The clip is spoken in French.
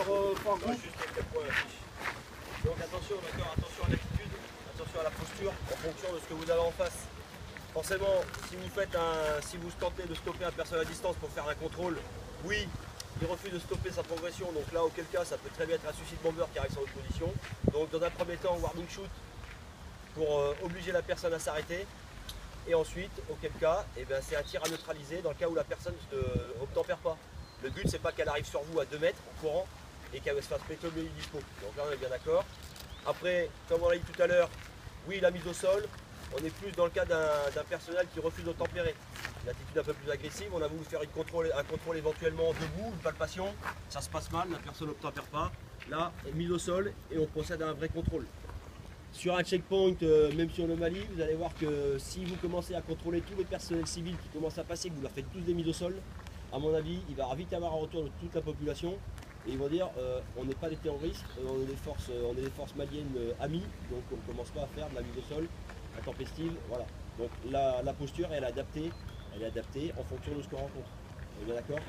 pas en groupe. Juste quelques points à la fiche. Donc attention, d'accord, attention à l'attitude, attention à la posture, en fonction de ce que vous avez en face. Forcément, si vous tentez de stopper un personne à distance pour faire un contrôle, oui, il refuse de stopper sa progression, donc là, auquel cas, ça peut très bien être un suicide bomber qui arrive sur votre position. Donc dans un premier temps, warning shoot pour obliger la personne à s'arrêter. Et ensuite, auquel cas, c'est un tir à neutraliser dans le cas où la personne n'obtempère pas. Le but, c'est pas qu'elle arrive sur vous à 2 mètres en courant et qu'elle se fasse péter au milieu du dispo. Donc là, on est bien d'accord. Après, comme on l'a dit tout à l'heure, oui, la mise au sol, on est plus dans le cas d'un personnel qui refuse d'obtempérer. Une attitude un peu plus agressive, on a voulu faire un contrôle éventuellement debout, une palpation, ça se passe mal, la personne n'obtempère pas. Là, mise au sol et on procède à un vrai contrôle. Sur un checkpoint, même sur le Mali, vous allez voir que si vous commencez à contrôler tous les personnels civils qui commencent à passer, que vous leur faites tous des mises au sol, à mon avis, il va vite y avoir un retour de toute la population et ils vont dire on n'est pas des terroristes, on est des forces maliennes amies, donc on ne commence pas à faire de la mise au sol intempestive. Voilà. Donc la posture elle est adaptée en fonction de ce qu'on rencontre. On est bien d'accord ?